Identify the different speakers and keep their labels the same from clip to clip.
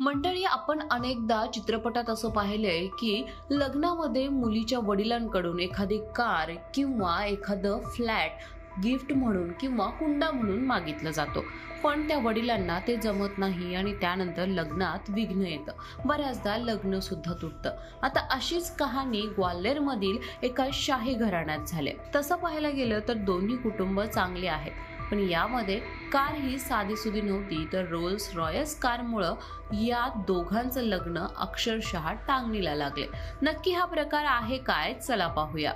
Speaker 1: मंडळी, आपण अनेकदा चित्रपटात असं पाहिलंय की लग्नामध्ये मुलीच्या वडिलांकडून एखादी कार किंवा एखादं फ्लॅट गिफ्ट म्हणून किंवा हुंडा म्हणून मागितलं जातो, पण त्या वडिलांना ते जमत नाही आणि त्यानंतर लग्नात विघ्न येतं. बऱ्याचदा लग्न सुद्धा तुटतं. आता अशीच कहाणी ग्वाल्हेरमधील एका शाही घराण्यात झाली. तसं पाहायला गेलं तर दोन्ही कुटुंब चांगली आहेत, पण यामध्ये कार ही साधीसुधी नव्हती, तर रोल्स रॉयस कारमुळं या दोघांचं लग्न अक्षरशः टांगणीला लागले. नक्की हा प्रकार आहे काय, चला पाहूया.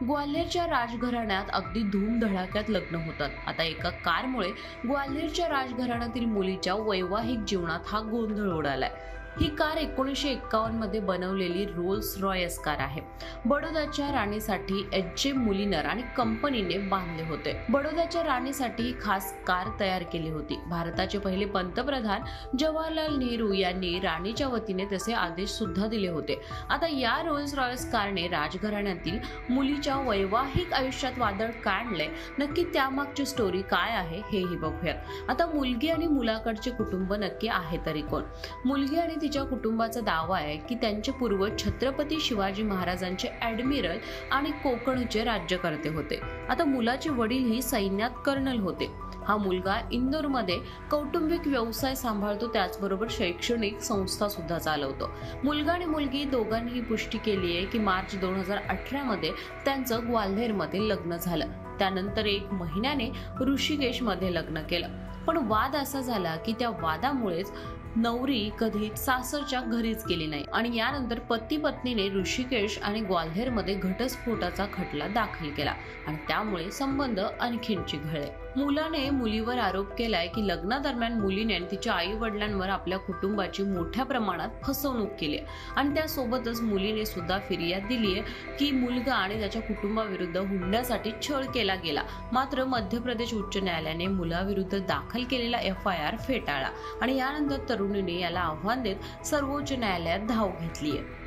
Speaker 1: ग्वाल्हेरच्या राजघराण्यात अगदी धूमधडाक्यात लग्न होतात. आता एका कारमुळे ग्वाल्हेरच्या राजघराण्यातील मुलीच्या वैवाहिक जीवनात हा गोंधळ उडालाय. ही कार 1951 मध्ये बनवलेली रोल्स रॉयस कार आहे. बडोद्याच्या राणीसाठी एच.जे. मुलिनर आणि कंपनीने बांधले होते. बडोद्याच्या राणीसाठी ही खास कार तयार केली होती. भारताचे पहिले पंतप्रधान जवाहरलाल नेहरू यांनी राणीच्या वतीने तसे आदेश सुद्धा दिले होते. आता या रोल्स रॉयस कारने राजघराण्यातील मुलीच्या वैवाहिक आयुष्यात वादळ का आणले, नक्की त्यामागची स्टोरी काय आहे हेही बघूयात. आता मुलगी आणि मुलाकडचे कुटुंब नक्की आहे तरी कोण? मुलगी आणि तिच्या कुटुंबाचा दावा आहे की त्यांचे पूर्वज छत्रपती शिवाजी महाराजांचे ॲडमिरल आणि कोकणचे राज्यकर्ते होते. आता मुलाचे वडील ही सैन्यात कर्नल होते. हा मुलगा इंदोरमध्ये कौटुंबिक व्यवसाय सांभाळतो, त्याचबरोबर शैक्षणिक संस्था सुद्धा चालवतो. मुलगा आणि मुलगी दोघांनीही पुष्टी केली आहे की मार्च 2018 मध्ये त्यांचं ग्वाल्हेरमध्ये लग्न झालं. त्यानंतर 1 महिन्याने ऋषिकेशमध्ये लग्न केलं. पण वाद असा झाला की त्या वादामुळेच नवरी कधी सासरच्या घरीच गेली नाही आणि यानंतर पती पत्नीने ऋषिकेश आणि ग्वाल्हेरमध्ये घटस्फोटाचा खटला दाखल केला आणि त्यामुळे संबंध आणखीन चिघळले. मुलाने मुलीवर आरोप केलाय की लग्नादरम्यान मुलीने तिच्या आई वडिलांवर आपल्या कुटुंबाची मोठ्या प्रमाणात फसवणूक केली आणि त्यासोबतच मुलीने सुद्धा फिर्याद दिली आहे की मुलगा आणि त्याच्या कुटुंबाविरुद्ध हुंड्यासाठी छळ केला गेला. मात्र मध्य प्रदेश उच्च न्यायालयाने मुलाविरुद्ध दाखल केलेला FIR फेटाळला आणि यानंतर तरुणीने याला आव्हान देत सर्वोच्च न्यायालयात धाव घेतली आहे.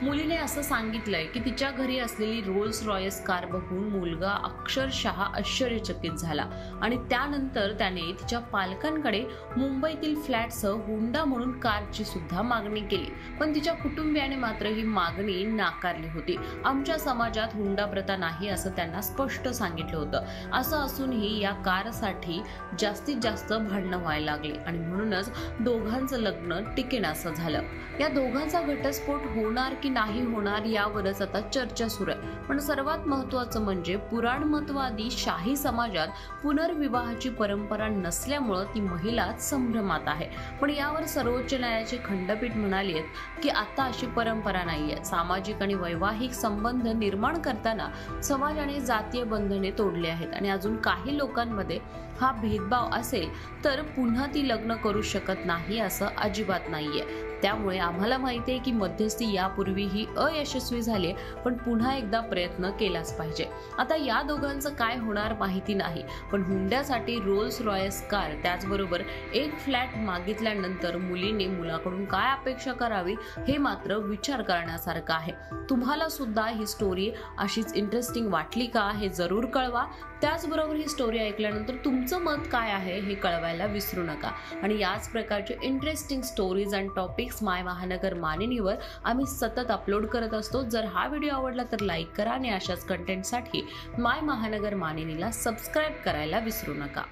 Speaker 1: मुलीने असं सांगितलंय की तिच्या घरी असलेली रोल्स रॉयस कार बघून मुलगा अक्षरशः आश्चर्यचकित झाला आणि त्यानंतर त्याने तिच्या पालकांकडे मुंबईतील फ्लॅटसह हुंडा म्हणून कारची सुद्धा मागणी केली, पण तिच्या कुटुंबियाने मात्र ही मागणी नाकारली होती. आमच्या समाजात हुंडा प्रथा नाही असं त्यांना स्पष्ट सांगितलं होतं. असं असूनही या कारसाठी जास्तीत जास्त भांडणं व्हायला लागली आणि म्हणूनच दोघांचं लग्न टिकेनासं झालं. या दोघांचा घटस्फोट होणार की नाही होणार यावरच आता चर्चा सुरू आहे. पण सर्वात महत्त्वाचं म्हणजे पुराणमतवादी शाही समाजात पुनर्विवाहाची परंपरा नसल्यामुळं ती महिला संभ्रमात आहे. पण यावर सर्वोच्च न्यायालयाचे खंडपीठ म्हणाली आहेत की आता अशी परंपरा नाहीये. सामाजिक आणि वैवाहिक संबंध निर्माण करताना समाजाने जातीय बंधने तोडली आहेत आणि अजून काही लोकांमध्ये हा भेदभाव असेल तर पुन्हा ती लग्न करू शकत नाही असं अजिबात नाहीये. त्यामुळे आम्हाला माहिती आहे की मध्यस्थी यापूर्वीही अयशस्वी झाली, पण पुन्हा एकदा प्रयत्न केलाच पाहिजे. आता या दोघांचं काय होणार माहिती नाही, पण हुंड्यासाठी रोल्स रॉयस कार त्याचबरोबर एक फ्लॅट मागितल्यानंतर मुलीने मुलाकडून काय अपेक्षा करावी हे मात्र विचार करण्यासारखं आहे. तुम्हाला सुद्धा ही स्टोरी अशीच इंटरेस्टिंग वाटली का हे जरूर कळवा. त्याचबरोबर ही स्टोरी ऐकल्यानंतर तुमचं मत काय आहे हे कळवायला विसरू नका. आणि याच प्रकारचे इंटरेस्टिंग स्टोरीज अँड टॉपिक्स माय महानगर मानिनीवर आम्ही सतत अपलोड करत असतो. जर हा व्हिडिओ आवडला तर लाईक करा आणि अशाच कंटेंटसाठी माय महानगर मानिनीला सबस्क्राईब करायला विसरू नका.